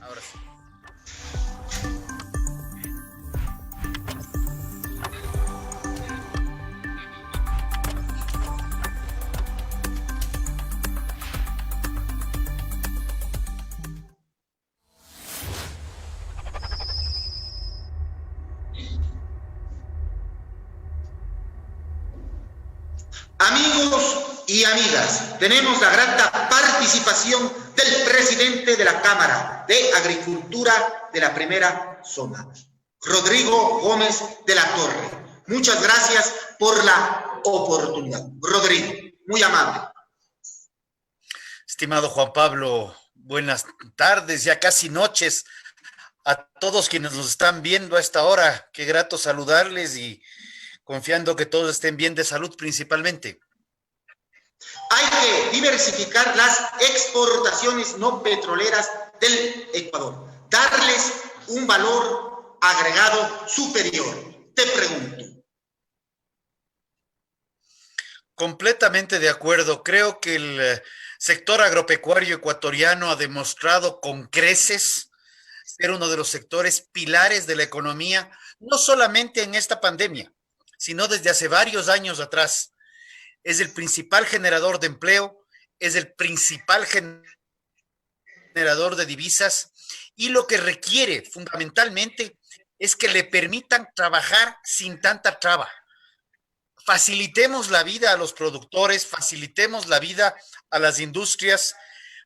Ahora sí. Amigos y amigas, tenemos la grata participación del presidente de la Cámara de Agricultura de la Primera Zona, Rodrigo Gómez de la Torre. Muchas gracias por la oportunidad. Rodrigo, muy amable. Estimado Juan Pablo, buenas tardes, ya casi noches a todos quienes nos están viendo a esta hora. Qué grato saludarles y confiando que todos estén bien de salud principalmente. Hay que diversificar las exportaciones no petroleras del Ecuador, darles un valor agregado superior. Te pregunto. Completamente de acuerdo. Creo que el sector agropecuario ecuatoriano ha demostrado con creces ser uno de los sectores pilares de la economía, no solamente en esta pandemia, sino desde hace varios años atrás. Es el principal generador de empleo, es el principal generador de divisas y lo que requiere fundamentalmente es que le permitan trabajar sin tanta traba. Facilitemos la vida a los productores, facilitemos la vida a las industrias,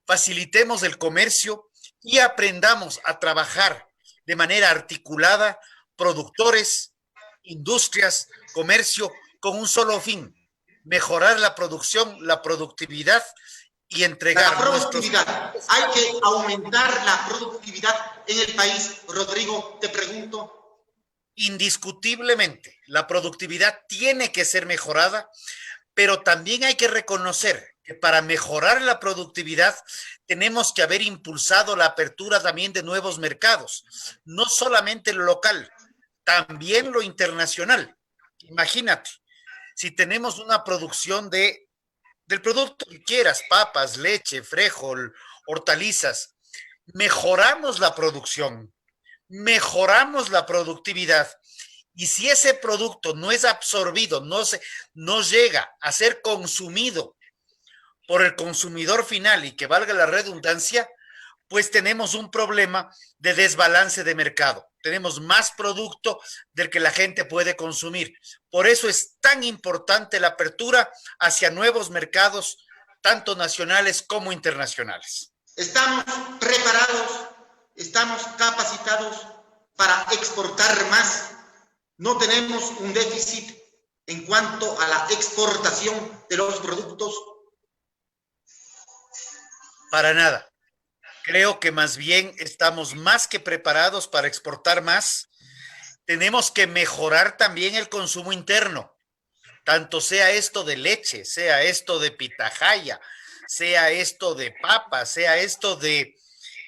facilitemos el comercio y aprendamos a trabajar de manera articulada, productores, industrias, comercio, con un solo fin: mejorar la producción, la productividad y entregar la productividad. Hay que aumentar la productividad en el país. Rodrigo, te pregunto. Indiscutiblemente, la productividad tiene que ser mejorada, pero también hay que reconocer que para mejorar la productividad tenemos que haber impulsado la apertura también de nuevos mercados, no solamente lo local, también lo internacional. Imagínate, si tenemos una producción del producto que quieras, papas, leche, frijol, hortalizas, mejoramos la producción, mejoramos la productividad, y si ese producto no es absorbido, no llega a ser consumido por el consumidor final y que valga la redundancia, pues tenemos un problema de desbalance de mercado. Tenemos más producto del que la gente puede consumir. Por eso es tan importante la apertura hacia nuevos mercados, tanto nacionales como internacionales. Estamos preparados, estamos capacitados para exportar más. No tenemos un déficit en cuanto a la exportación de los productos. Para nada. Creo que más bien estamos más que preparados para exportar más. Tenemos que mejorar también el consumo interno, tanto sea esto de leche, sea esto de pitahaya, sea esto de papa, sea esto de...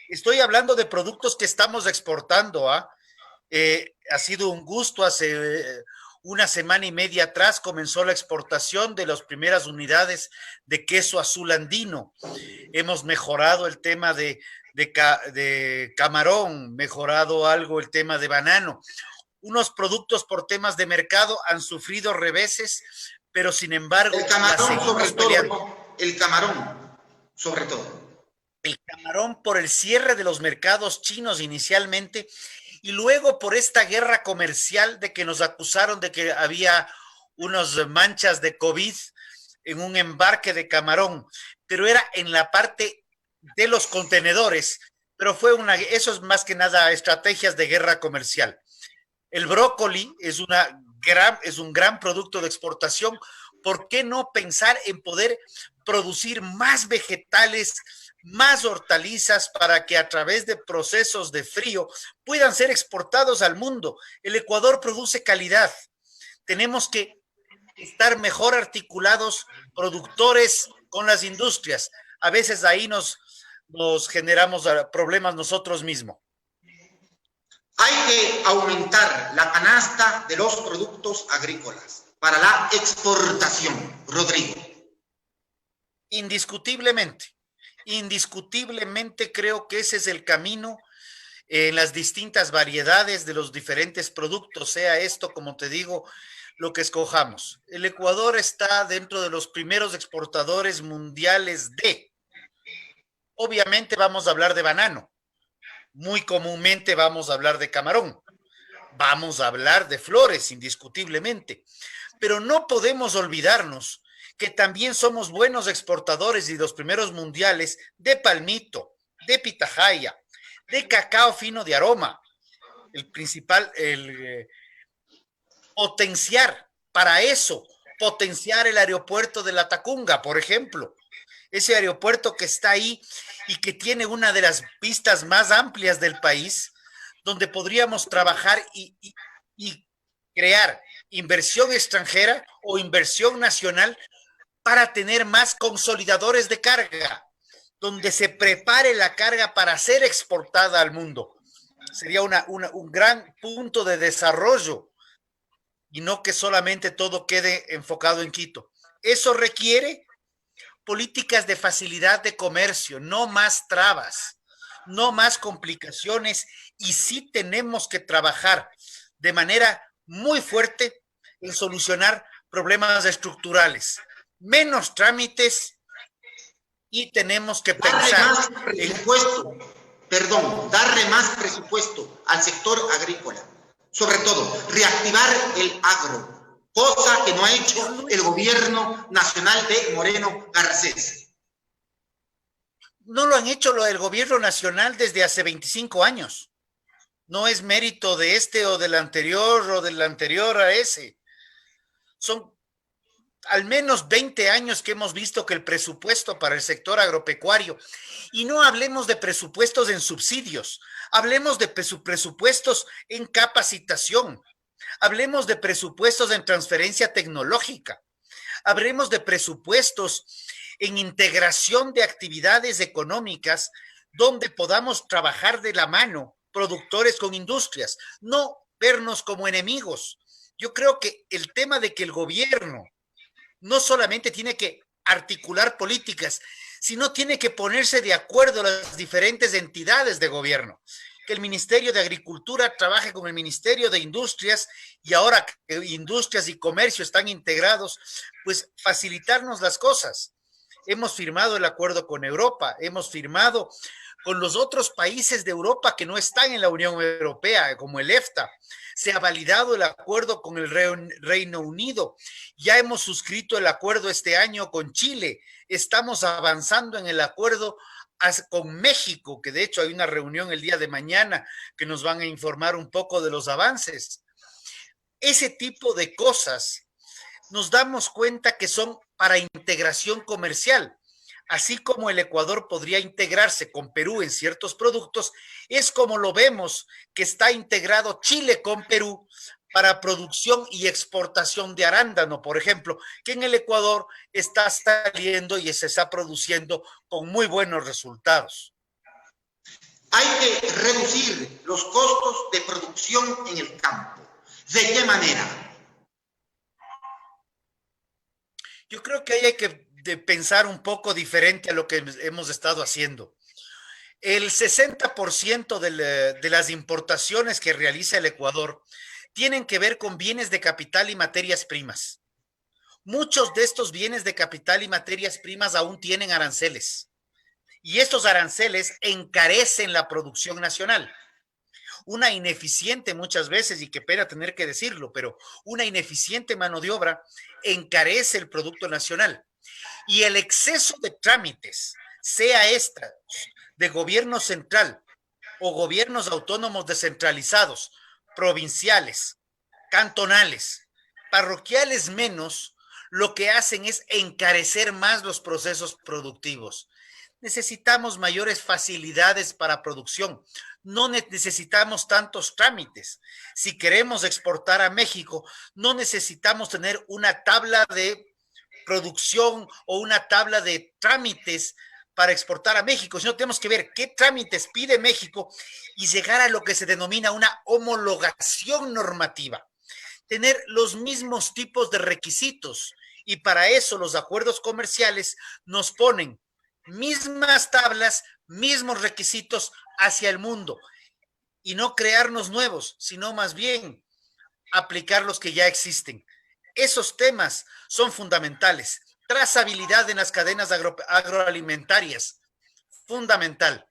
Estoy hablando de productos que estamos exportando, ¿ah? Ha sido un gusto. Hace una semana y media atrás comenzó la exportación de las primeras unidades de queso azul andino. Hemos mejorado el tema de camarón, mejorado algo el tema de banano. Unos productos por temas de mercado han sufrido reveses, pero sin embargo el camarón sobre todo, el camarón sobre todo. El camarón por el cierre de los mercados chinos inicialmente y luego por esta guerra comercial de que nos acusaron de que había unas manchas de COVID en un embarque de camarón, pero era en la parte de los contenedores, pero eso es más que nada estrategias de guerra comercial. El brócoli es un gran producto de exportación. ¿Por qué no pensar en poder producir más vegetales, más hortalizas para que a través de procesos de frío puedan ser exportados al mundo? El Ecuador produce calidad. Tenemos que estar mejor articulados, productores con las industrias. A veces ahí nos generamos problemas nosotros mismos. Hay que aumentar la canasta de los productos agrícolas para la exportación, Rodrigo. Indiscutiblemente creo que ese es el camino en las distintas variedades de los diferentes productos, sea esto, como te digo, lo que escojamos. El Ecuador está dentro de los primeros exportadores mundiales obviamente vamos a hablar de banano, muy comúnmente vamos a hablar de camarón, vamos a hablar de flores, indiscutiblemente, pero no podemos olvidarnos que también somos buenos exportadores y los primeros mundiales de palmito, de pitahaya, de cacao fino de aroma, el principal, potenciar para eso, potenciar el aeropuerto de La Tacunga, por ejemplo, ese aeropuerto que está ahí y que tiene una de las pistas más amplias del país, donde podríamos trabajar y crear inversión extranjera o inversión nacional para tener más consolidadores de carga, donde se prepare la carga para ser exportada al mundo. Sería un gran punto de desarrollo y no que solamente todo quede enfocado en Quito. Eso requiere políticas de facilidad de comercio, no más trabas, no más complicaciones, y sí tenemos que trabajar de manera muy fuerte en solucionar problemas estructurales, menos trámites, y tenemos que pensar darle más presupuesto al sector agrícola, sobre todo reactivar el agro, cosa que no ha hecho el gobierno nacional de Moreno Garcés. No lo han hecho el gobierno nacional desde hace 25 años. No es mérito de este o del anterior a ese. Son al menos 20 años que hemos visto que el presupuesto para el sector agropecuario, y no hablemos de presupuestos en subsidios, hablemos de presupuestos en capacitación, hablemos de presupuestos en transferencia tecnológica, hablemos de presupuestos en integración de actividades económicas donde podamos trabajar de la mano productores con industrias, no vernos como enemigos. Yo creo que el tema de que el gobierno no solamente tiene que articular políticas, sino tiene que ponerse de acuerdo las diferentes entidades de gobierno. Que el Ministerio de Agricultura trabaje con el Ministerio de Industrias, y ahora que Industrias y Comercio están integrados, pues facilitarnos las cosas. Hemos firmado el acuerdo con Europa, hemos firmado con los otros países de Europa que no están en la Unión Europea, como el EFTA. Se ha validado el acuerdo con el Reino Unido. Ya hemos suscrito el acuerdo este año con Chile. Estamos avanzando en el acuerdo con México, que de hecho hay una reunión el día de mañana que nos van a informar un poco de los avances. Ese tipo de cosas nos damos cuenta que son para integración comercial. Así como el Ecuador podría integrarse con Perú en ciertos productos, es como lo vemos que está integrado Chile con Perú para producción y exportación de arándano, por ejemplo, que en el Ecuador está saliendo y se está produciendo con muy buenos resultados. Hay que reducir los costos de producción en el campo. ¿De qué manera? Yo creo que ahí hay que pensar un poco diferente a lo que hemos estado haciendo. El 60% de las importaciones que realiza el Ecuador tienen que ver con bienes de capital y materias primas. Muchos de estos bienes de capital y materias primas aún tienen aranceles, y estos aranceles encarecen la producción nacional. Una ineficiente, muchas veces, y qué pena tener que decirlo, pero una ineficiente mano de obra encarece el producto nacional. Y el exceso de trámites, sea esta de gobierno central o gobiernos autónomos descentralizados, provinciales, cantonales, parroquiales menos, lo que hacen es encarecer más los procesos productivos. Necesitamos mayores facilidades para producción. No necesitamos tantos trámites. Si queremos exportar a México, no necesitamos tener una tabla de producción o una tabla de trámites para exportar a México, sino tenemos que ver qué trámites pide México y llegar a lo que se denomina una homologación normativa. Tener los mismos tipos de requisitos, y para eso los acuerdos comerciales nos ponen mismas tablas, mismos requisitos hacia el mundo. y no crearnos nuevos, sino más bien aplicar los que ya existen. Esos temas son fundamentales. Trazabilidad en las cadenas agroalimentarias, fundamental.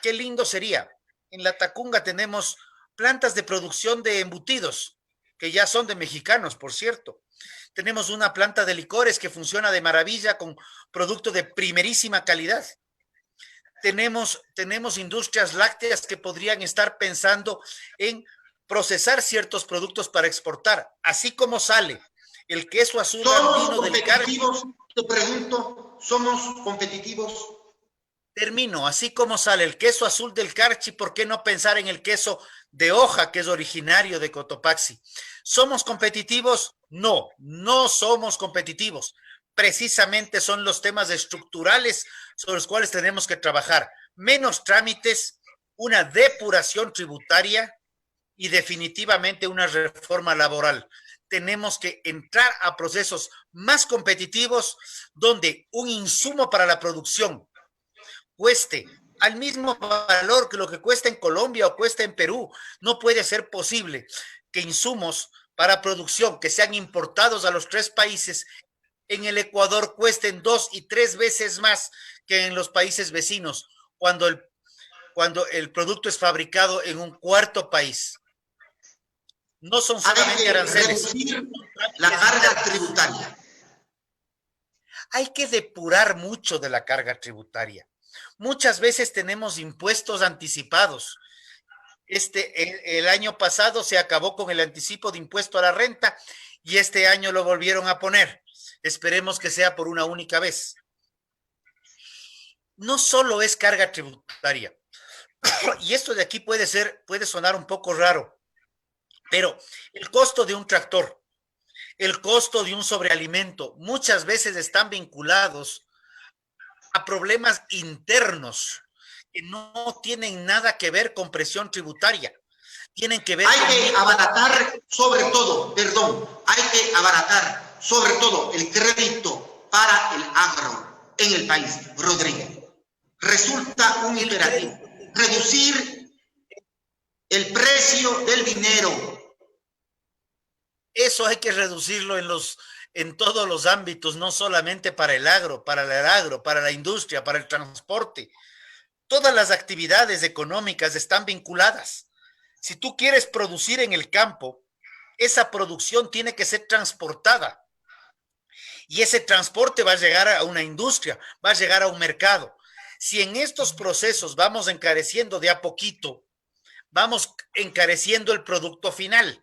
Qué lindo sería. En La Tacunga tenemos plantas de producción de embutidos, que ya son de mexicanos, por cierto. Tenemos una planta de licores que funciona de maravilla con producto de primerísima calidad. Tenemos industrias lácteas que podrían estar pensando en procesar ciertos productos para exportar, así como sale el queso azul andino del Carchi. Te pregunto, ¿somos competitivos? Termino, así como sale el queso azul del Carchi, ¿por qué no pensar en el queso de hoja que es originario de Cotopaxi? ¿Somos competitivos? No, no somos competitivos. Precisamente son los temas estructurales sobre los cuales tenemos que trabajar. Menos trámites, una depuración tributaria y definitivamente una reforma laboral. Tenemos que entrar a procesos más competitivos donde un insumo para la producción cueste al mismo valor que lo que cuesta en Colombia o cuesta en Perú. No puede ser posible que insumos para producción que sean importados a los 3 países en el Ecuador cuesten 2 y 3 veces más que en los países vecinos cuando el producto es fabricado en un cuarto país. No son solamente aranceles. Reducir la carga tributaria. Hay que depurar mucho de la carga tributaria. Muchas veces tenemos impuestos anticipados. El año pasado se acabó con el anticipo de impuesto a la renta y este año lo volvieron a poner. Esperemos que sea por una única vez. No solo es carga tributaria, y esto de aquí puede sonar un poco raro, pero el costo de un tractor, el costo de un sobrealimento, muchas veces están vinculados a problemas internos que no tienen nada que ver con presión tributaria. Tienen que ver con... Hay que abaratar sobre todo, el crédito para el agro en el país, Rodrigo. Resulta un imperativo reducir el precio del dinero. Eso hay que reducirlo en todos los ámbitos, no solamente para el agro, para la industria, para el transporte. Todas las actividades económicas están vinculadas. Si tú quieres producir en el campo, esa producción tiene que ser transportada. Y ese transporte va a llegar a una industria, va a llegar a un mercado. Si en estos procesos vamos encareciendo de a poquito, vamos encareciendo el producto final.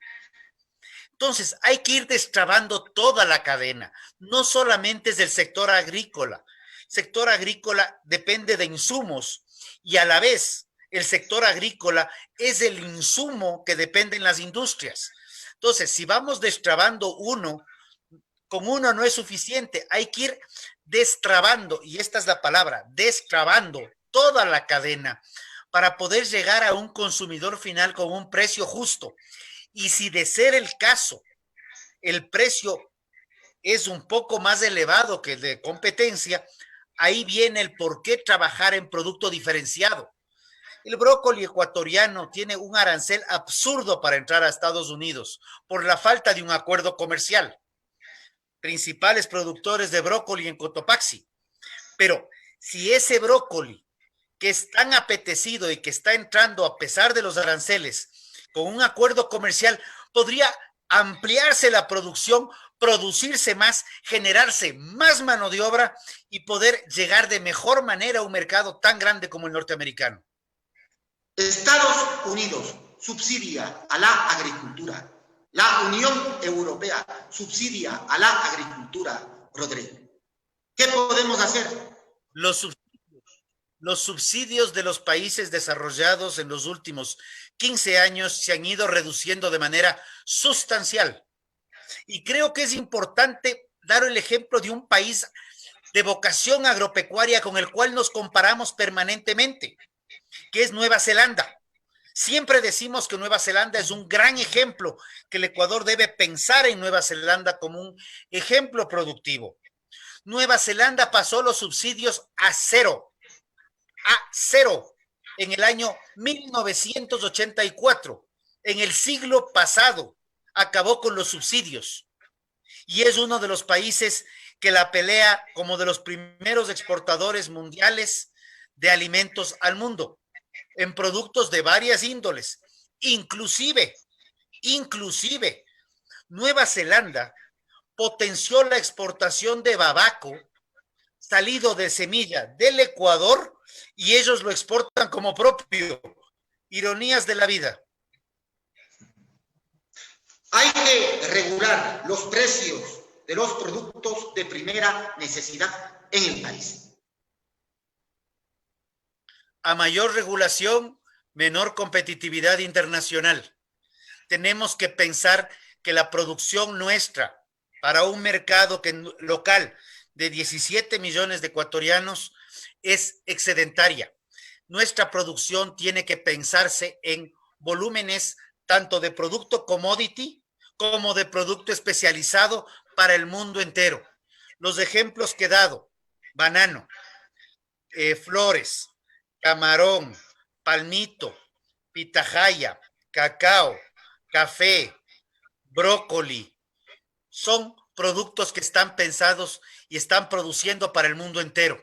Entonces, hay que ir destrabando toda la cadena, no solamente es del sector agrícola. El sector agrícola depende de insumos y a la vez el sector agrícola es el insumo que dependen las industrias. Entonces, si vamos destrabando con uno no es suficiente, hay que ir destrabando, y esta es la palabra, destrabando toda la cadena para poder llegar a un consumidor final con un precio justo. Y si de ser el caso, el precio es un poco más elevado que el de competencia, ahí viene el por qué trabajar en producto diferenciado. El brócoli ecuatoriano tiene un arancel absurdo para entrar a Estados Unidos por la falta de un acuerdo comercial. Principales productores de brócoli en Cotopaxi. Pero si ese brócoli que es tan apetecido y que está entrando a pesar de los aranceles, con un acuerdo comercial, podría ampliarse la producción, producirse más, generarse más mano de obra y poder llegar de mejor manera a un mercado tan grande como el norteamericano. Estados Unidos subsidia a la agricultura. La Unión Europea subsidia a la agricultura, Rodrigo. ¿Qué podemos hacer? Los subsidios de los países desarrollados en los últimos 15 años se han ido reduciendo de manera sustancial. Y creo que es importante dar el ejemplo de un país de vocación agropecuaria con el cual nos comparamos permanentemente, que es Nueva Zelanda. Siempre decimos que Nueva Zelanda es un gran ejemplo, que el Ecuador debe pensar en Nueva Zelanda como un ejemplo productivo. Nueva Zelanda pasó los subsidios a cero. en el año 1984, en el siglo pasado, acabó con los subsidios y es uno de los países que la pelea como de los primeros exportadores mundiales de alimentos al mundo, en productos de varias índoles, inclusive Nueva Zelanda potenció la exportación de babaco salido de semilla del Ecuador y ellos lo exportan como propio. Ironías de la vida. Hay que regular los precios de los productos de primera necesidad en el país. A mayor regulación, menor competitividad internacional. Tenemos que pensar que la producción nuestra para un mercado local de 17 millones de ecuatorianos es excedentaria. Nuestra producción tiene que pensarse en volúmenes tanto de producto commodity como de producto especializado para el mundo entero. Los ejemplos que he dado: banano, flores, camarón, palmito, pitahaya, cacao, café, brócoli, son productos que están pensados y están produciendo para el mundo entero.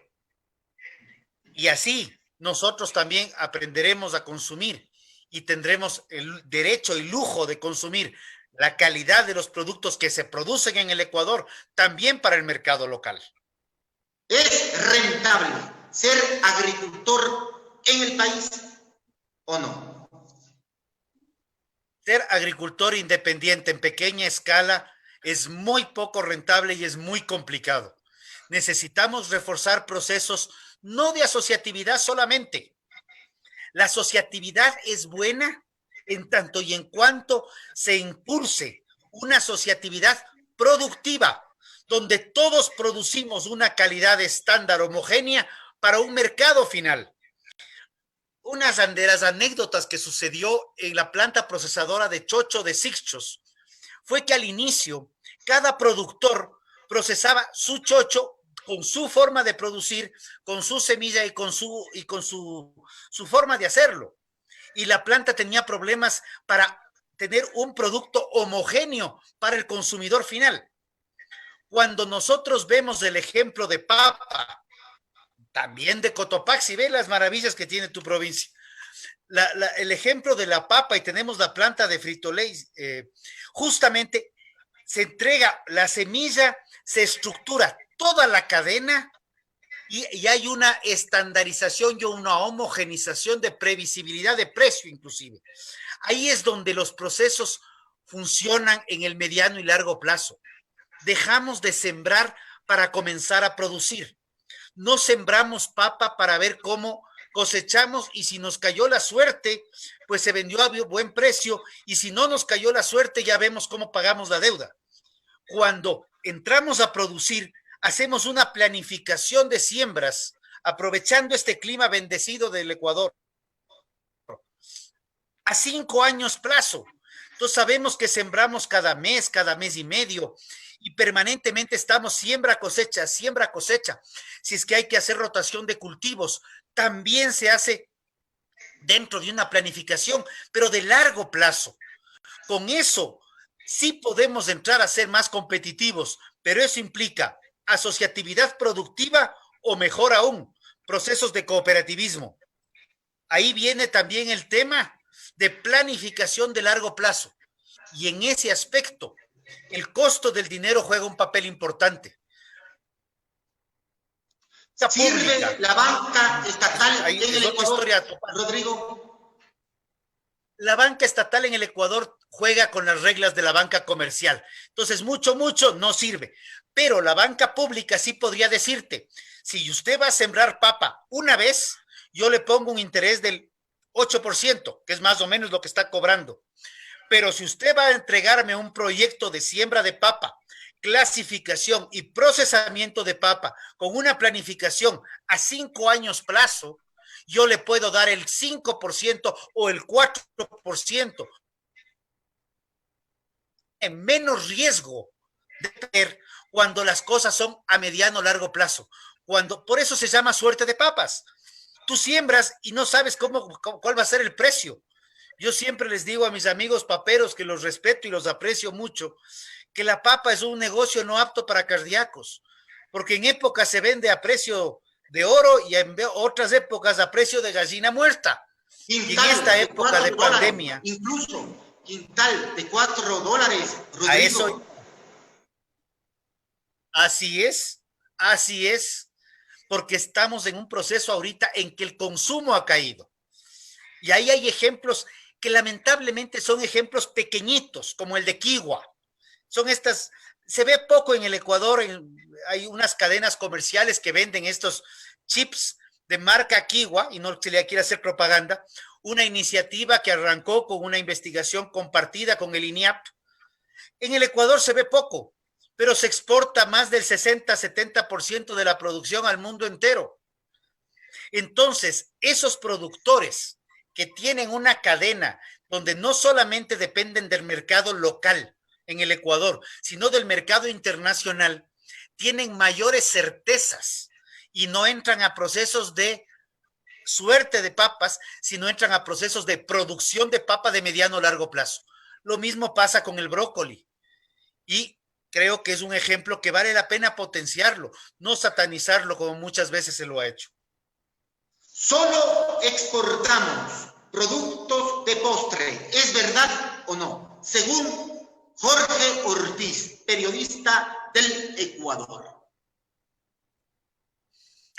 Y así nosotros también aprenderemos a consumir y tendremos el derecho y lujo de consumir la calidad de los productos que se producen en el Ecuador, también para el mercado local. ¿Es rentable ser agricultor en el país o no? Ser agricultor independiente en pequeña escala es muy poco rentable y es muy complicado. Necesitamos reforzar procesos no de asociatividad solamente. La asociatividad es buena en tanto y en cuanto se impulse una asociatividad productiva, donde todos producimos una calidad estándar homogénea para un mercado final. Unas de las anécdotas que sucedió en la planta procesadora de chocho de Sixchos fue que al inicio cada productor procesaba su chocho con su forma de producir, con su semilla y con su forma de hacerlo. Y la planta tenía problemas para tener un producto homogéneo para el consumidor final. Cuando nosotros vemos el ejemplo de papa, también de Cotopaxi, ve las maravillas que tiene tu provincia. El ejemplo de la papa, y tenemos la planta de Frito-Lay, justamente se entrega la semilla, se estructura toda la cadena y hay una estandarización y una homogenización de previsibilidad de precio inclusive. Ahí es donde los procesos funcionan en el mediano y largo plazo. Dejamos de sembrar para comenzar a producir. No sembramos papa para ver cómo cosechamos y si nos cayó la suerte, pues se vendió a buen precio y si no nos cayó la suerte, ya vemos cómo pagamos la deuda. Cuando entramos a producir, hacemos una planificación de siembras, aprovechando este clima bendecido del Ecuador, a 5 años plazo. Entonces sabemos que sembramos cada mes y medio, y permanentemente estamos siembra, cosecha. Si es que hay que hacer rotación de cultivos, también se hace dentro de una planificación, pero de largo plazo. Con eso sí podemos entrar a ser más competitivos, pero eso implica asociatividad productiva o, mejor aún, procesos de cooperativismo. Ahí viene también el tema de planificación de largo plazo. Y en ese aspecto, el costo del dinero juega un papel importante. ¿Sirve la banca estatal en el Ecuador, Rodrigo? La banca estatal en el Ecuador juega con las reglas de la banca comercial. Entonces, mucho no sirve. Pero la banca pública sí podría decirte, si usted va a sembrar papa una vez, yo le pongo un interés del 8%, que es más o menos lo que está cobrando. Pero si usted va a entregarme un proyecto de siembra de papa, clasificación y procesamiento de papa con una planificación a 5 años plazo, yo le puedo dar el 5% o el 4% en menos riesgo de tener cuando las cosas son a mediano o largo plazo. Por eso se llama suerte de papas. Tú siembras y no sabes cuál va a ser el precio. Yo siempre les digo a mis amigos paperos, que los respeto y los aprecio mucho, que la papa es un negocio no apto para cardíacos, porque en épocas se vende a precio de oro y en otras épocas a precio de gallina muerta. Y en esta época de pandemia, incluso quintal de $4, Rodrigo. A eso, así es, porque estamos en un proceso ahorita en que el consumo ha caído. Y ahí hay ejemplos que lamentablemente son ejemplos pequeñitos, como el de Kiwa. Son estas, se ve poco en el Ecuador, hay unas cadenas comerciales que venden estos chips de marca Kiwa, y no se le quiere hacer propaganda, una iniciativa que arrancó con una investigación compartida con el INIAP. En el Ecuador se ve poco, pero se exporta más del 60-70% de la producción al mundo entero. Entonces, esos productores que tienen una cadena donde no solamente dependen del mercado local en el Ecuador, sino del mercado internacional, tienen mayores certezas y no entran a procesos de suerte de papas, sino entran a procesos de producción de papa de mediano o largo plazo. Lo mismo pasa con el brócoli. Y creo que es un ejemplo que vale la pena potenciarlo, no satanizarlo como muchas veces se lo ha hecho. Solo exportamos productos de postre, ¿es verdad o no? Según Jorge Ortiz, periodista del Ecuador.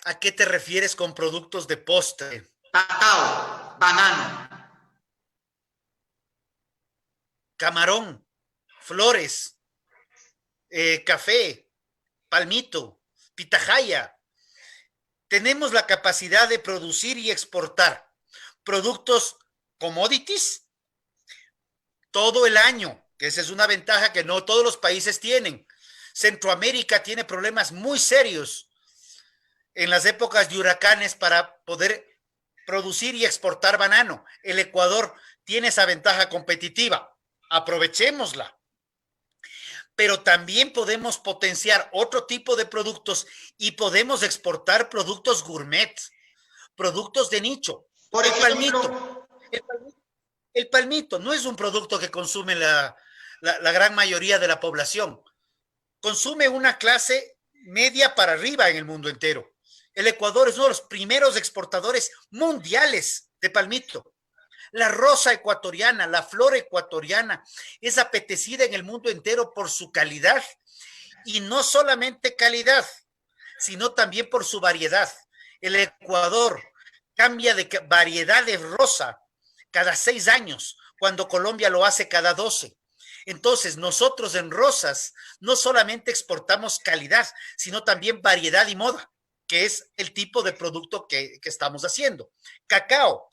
¿A qué te refieres con productos de postre? Cacao, banano, camarón, flores, café, palmito, pitahaya. Tenemos la capacidad de producir y exportar productos commodities todo el año, que esa es una ventaja que no todos los países tienen. Centroamérica tiene problemas muy serios en las épocas de huracanes para poder producir y exportar banano. El Ecuador tiene esa ventaja competitiva. Aprovechémosla. Pero también podemos potenciar otro tipo de productos y podemos exportar productos gourmet, productos de nicho. Por ejemplo, el palmito no es un producto que consume la gran mayoría de la población. Consume una clase media para arriba en el mundo entero. El Ecuador es uno de los primeros exportadores mundiales de palmito. La rosa ecuatoriana, la flor ecuatoriana es apetecida en el mundo entero por su calidad, y no solamente calidad, sino también por su variedad. El Ecuador cambia de variedad de rosa cada 6 años, cuando Colombia lo hace cada 12. Entonces, nosotros en rosas no solamente exportamos calidad, sino también variedad y moda, que es el tipo de producto que estamos haciendo. Cacao.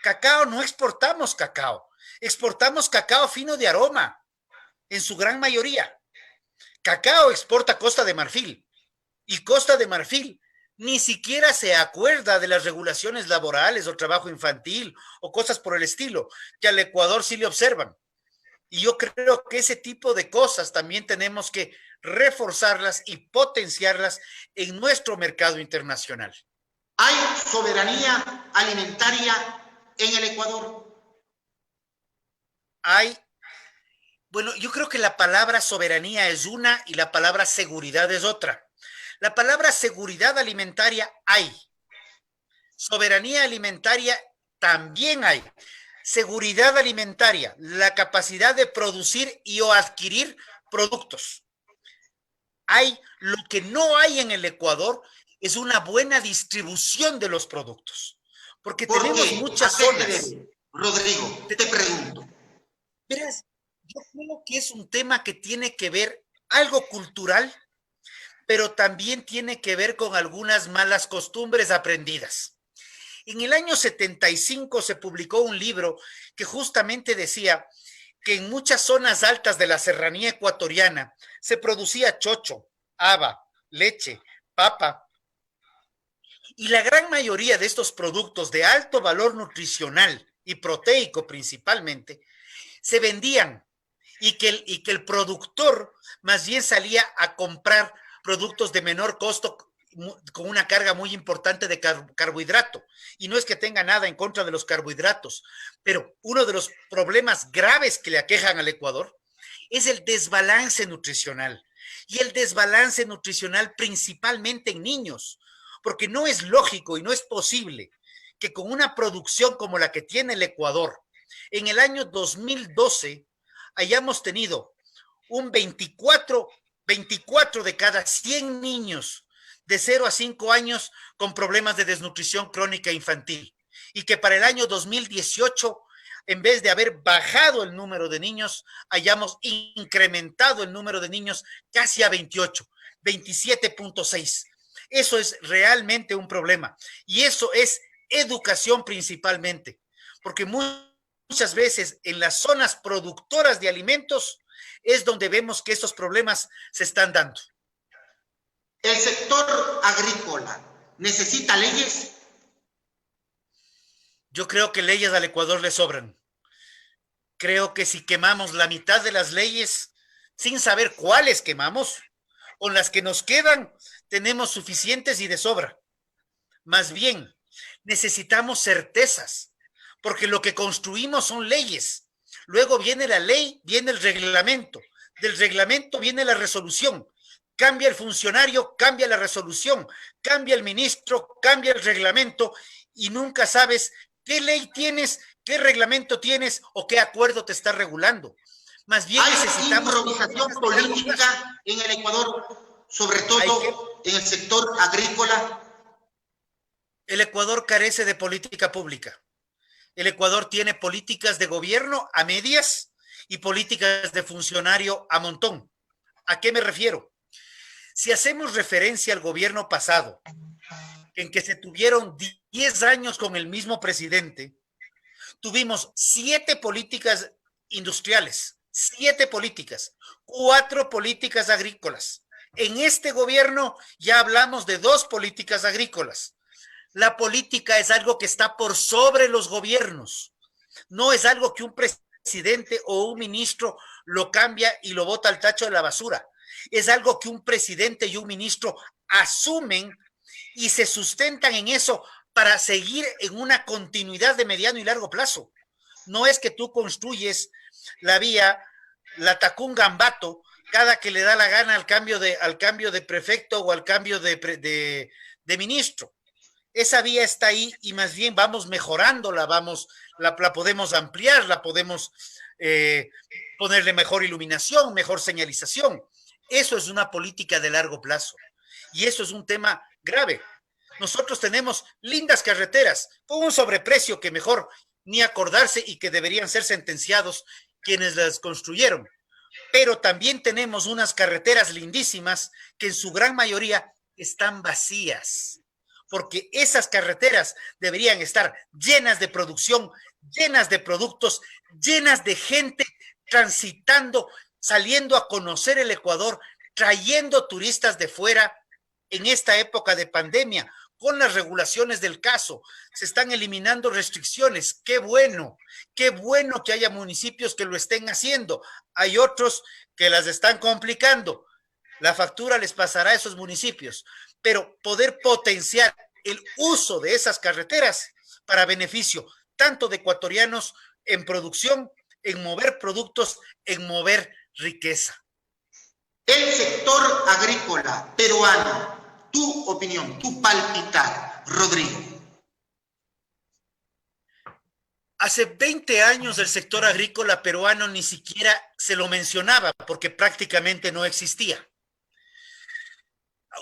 Cacao, no exportamos cacao. Exportamos cacao fino de aroma, en su gran mayoría. Cacao exporta Costa de Marfil. Y Costa de Marfil ni siquiera se acuerda de las regulaciones laborales o trabajo infantil o cosas por el estilo, que al Ecuador sí le observan. Y yo creo que ese tipo de cosas también tenemos que reforzarlas y potenciarlas en nuestro mercado internacional. ¿Hay soberanía alimentaria en el Ecuador? Bueno, yo creo que la palabra soberanía es una y la palabra seguridad es otra. La palabra seguridad alimentaria hay. Soberanía alimentaria también hay. Seguridad alimentaria, la capacidad de producir y o adquirir productos. Hay, lo que no hay en el Ecuador es una buena distribución de los productos, porque tenemos muchas zonas. Rodrigo, te pregunto. Verás, yo creo que es un tema que tiene que ver algo cultural, pero también tiene que ver con algunas malas costumbres aprendidas. En el año 75 se publicó un libro que justamente decía que en muchas zonas altas de la serranía ecuatoriana se producía chocho, haba, leche, papa, y la gran mayoría de estos productos de alto valor nutricional y proteico principalmente se vendían, y que el productor más bien salía a comprar productos de menor costo con una carga muy importante de carbohidrato. Y no es que tenga nada en contra de los carbohidratos, pero uno de los problemas graves que le aquejan al Ecuador es el desbalance nutricional. Y el desbalance nutricional principalmente en niños, porque no es lógico y no es posible que con una producción como la que tiene el Ecuador, en el año 2012 hayamos tenido un 24 de cada 100 niños de 0 a 5 años con problemas de desnutrición crónica infantil. Y que para el año 2018, en vez de haber bajado el número de niños, hayamos incrementado el número de niños casi a 28, 27.6. Eso es realmente un problema. Y eso es educación principalmente. Porque muchas veces en las zonas productoras de alimentos es donde vemos que estos problemas se están dando. ¿El sector agrícola necesita leyes? Yo creo que leyes al Ecuador le sobran. Creo que si quemamos la mitad de las leyes, sin saber cuáles quemamos, con las que nos quedan, tenemos suficientes y de sobra. Más bien, necesitamos certezas, porque lo que construimos son leyes. Luego viene la ley, viene el reglamento. Del reglamento viene la resolución. Cambia el funcionario, cambia la resolución, cambia el ministro, cambia el reglamento y nunca sabes qué ley tienes, qué reglamento tienes o qué acuerdo te está regulando. Más bien necesitamos improvisación política en el Ecuador, sobre todo en el sector agrícola. El Ecuador carece de política pública. El Ecuador tiene políticas de gobierno a medias y políticas de funcionario a montón. ¿A qué me refiero? Si hacemos referencia al gobierno pasado, en que se tuvieron 10 años con el mismo presidente, tuvimos 7 políticas industriales, 7 políticas, 4 políticas agrícolas. En este gobierno ya hablamos de 2 políticas agrícolas. La política es algo que está por sobre los gobiernos. No es algo que un presidente o un ministro lo cambia y lo bota al tacho de la basura. Es algo que un presidente y un ministro asumen y se sustentan en eso para seguir en una continuidad de mediano y largo plazo. No es que tú construyes la vía, la Tacunga-Ambato, cada que le da la gana al cambio de prefecto o al cambio de ministro. Esa vía está ahí y más bien vamos mejorándola, la podemos ampliar, la podemos ponerle mejor iluminación, mejor señalización. Eso es una política de largo plazo y eso es un tema grave. Nosotros tenemos lindas carreteras con un sobreprecio que mejor ni acordarse y que deberían ser sentenciados quienes las construyeron. Pero también tenemos unas carreteras lindísimas que en su gran mayoría están vacías, porque esas carreteras deberían estar llenas de producción, llenas de productos, llenas de gente transitando, saliendo a conocer el Ecuador, trayendo turistas de fuera en esta época de pandemia, con las regulaciones del caso. Se están eliminando restricciones. Qué bueno que haya municipios que lo estén haciendo. Hay otros que las están complicando. La factura les pasará a esos municipios, pero poder potenciar el uso de esas carreteras para beneficio tanto de ecuatorianos en producción, en mover productos, en mover riqueza. El sector agrícola peruano, tu opinión, tu palpitar, Rodrigo. Hace 20 años el sector agrícola peruano ni siquiera se lo mencionaba porque prácticamente no existía.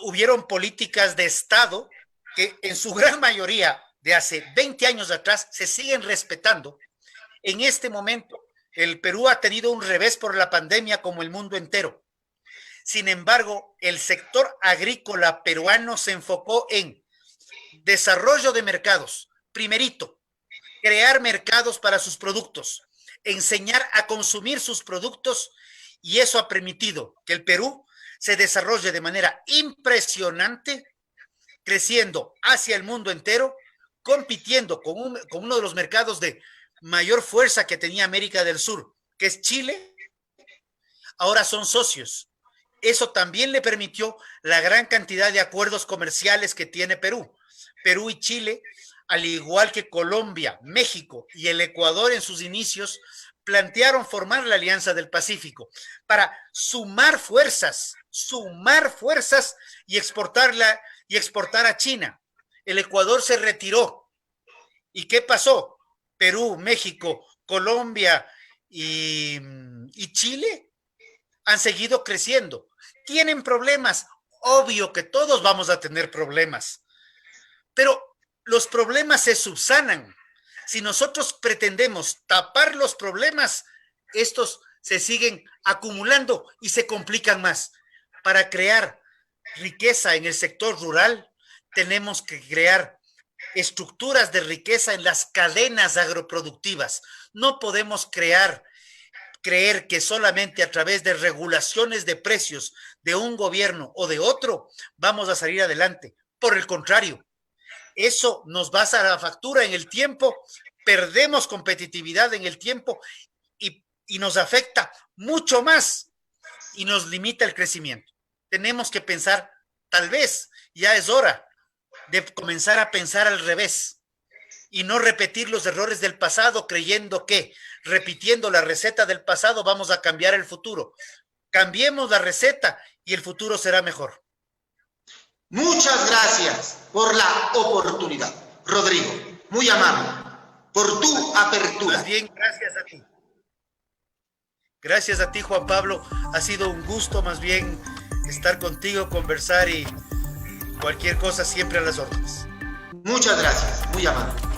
Hubieron políticas de Estado que en su gran mayoría de hace 20 años atrás se siguen respetando. En este momento el Perú ha tenido un revés por la pandemia como el mundo entero. Sin embargo, el sector agrícola peruano se enfocó en desarrollo de mercados. Primerito, crear mercados para sus productos, enseñar a consumir sus productos y eso ha permitido que el Perú se desarrolle de manera impresionante, creciendo hacia el mundo entero, compitiendo con uno de los mercados de mayor fuerza que tenía América del Sur, que es Chile. Ahora son socios. Eso también le permitió la gran cantidad de acuerdos comerciales que tiene Perú. Perú y Chile, al igual que Colombia, México y el Ecuador en sus inicios, plantearon formar la Alianza del Pacífico para sumar fuerzas y exportar a China. El Ecuador se retiró. ¿Y qué pasó? Perú, México, Colombia y Chile han seguido creciendo. ¿Tienen problemas? Obvio que todos vamos a tener problemas, pero los problemas se subsanan. Si nosotros pretendemos tapar los problemas, estos se siguen acumulando y se complican más. Para crear riqueza en el sector rural, tenemos que crear estructuras de riqueza en las cadenas agroproductivas. No podemos creer que solamente a través de regulaciones de precios de un gobierno o de otro vamos a salir adelante. Por el contrario, eso nos va a la factura en el tiempo, perdemos competitividad en el tiempo y nos afecta mucho más y nos limita el crecimiento. Tenemos que pensar, tal vez ya es hora de comenzar a pensar al revés y no repetir los errores del pasado creyendo que repitiendo la receta del pasado vamos a cambiar el futuro. Cambiemos la receta y el futuro será mejor. Muchas gracias por la oportunidad, Rodrigo. Muy amable por tu apertura. Más bien, gracias a ti. Gracias a ti, Juan Pablo. Ha sido un gusto más bien estar contigo, conversar y cualquier cosa siempre a las órdenes. Muchas gracias, muy amable.